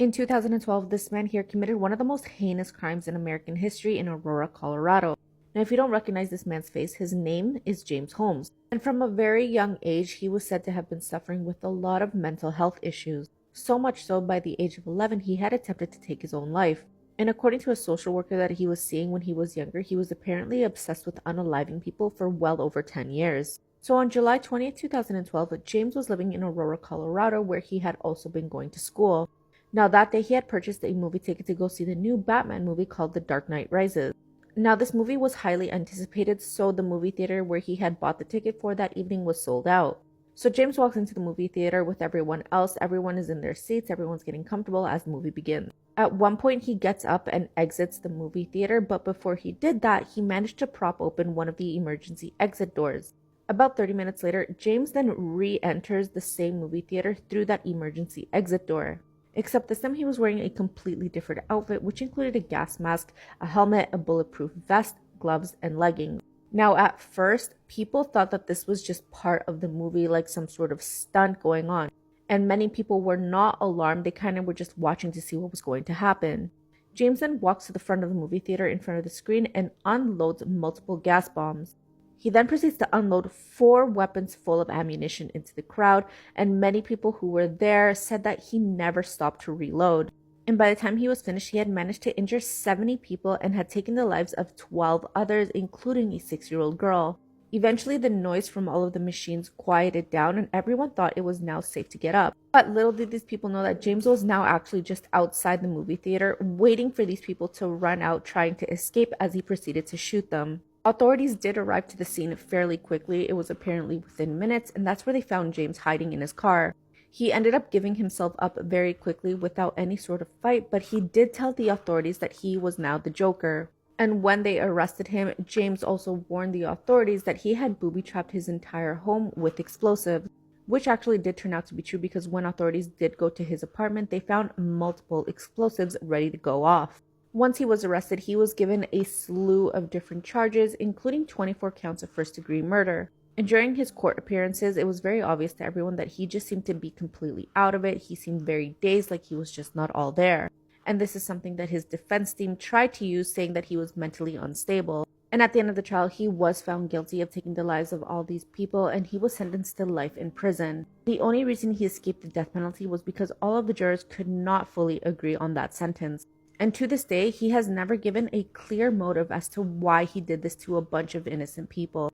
In 2012, this man here committed one of the most heinous crimes in American history in Aurora, Colorado. Now, if you don't recognize this man's face, his name is James Holmes. And from a very young age, he was said to have been suffering with a lot of mental health issues. So much so, by the age of 11, he had attempted to take his own life. And according to a social worker that he was seeing when he was younger, he was apparently obsessed with unaliving people for well over 10 years. So on July 20th, 2012, James was living in Aurora, Colorado, where he had also been going to school. Now, that day he had purchased a movie ticket to go see the new Batman movie called The Dark Knight Rises. Now, this movie was highly anticipated, so the movie theater where he had bought the ticket for that evening was sold out. So James walks into the movie theater with everyone else. Everyone is in their seats. Everyone's getting comfortable as the movie begins. At one point, he gets up and exits the movie theater, but before he did that, he managed to prop open one of the emergency exit doors. About 30 minutes later, James then re-enters the same movie theater through that emergency exit door. Except this time he was wearing a completely different outfit, which included a gas mask, a helmet, a bulletproof vest, gloves, and leggings. Now, at first, people thought that this was just part of the movie, like some sort of stunt going on. And many people were not alarmed. They kind of were just watching to see what was going to happen. James then walks to the front of the movie theater in front of the screen and unloads multiple gas bombs. He then proceeds to unload 4 weapons full of ammunition into the crowd, and many people who were there said that he never stopped to reload. And by the time he was finished, he had managed to injure 70 people and had taken the lives of 12 others, including a 6-year-old girl. Eventually, the noise from all of the machines quieted down, and everyone thought it was now safe to get up. But little did these people know that James was now actually just outside the movie theater, waiting for these people to run out, trying to escape as he proceeded to shoot them. Authorities did arrive to the scene fairly quickly. It was apparently within minutes, and that's where they found James hiding in his car. He ended up giving himself up very quickly without any sort of fight, but he did tell the authorities that he was now the Joker. And when they arrested him, James also warned the authorities that he had booby-trapped his entire home with explosives, which actually did turn out to be true because when authorities did go to his apartment, they found multiple explosives ready to go off. Once he was arrested, he was given a slew of different charges, including 24 counts of first-degree murder. And during his court appearances, it was very obvious to everyone that he just seemed to be completely out of it. He seemed very dazed, like he was just not all there. And this is something that his defense team tried to use, saying that he was mentally unstable. And at the end of the trial, he was found guilty of taking the lives of all these people, and he was sentenced to life in prison. The only reason he escaped the death penalty was because all of the jurors could not fully agree on that sentence. And to this day, he has never given a clear motive as to why he did this to a bunch of innocent people.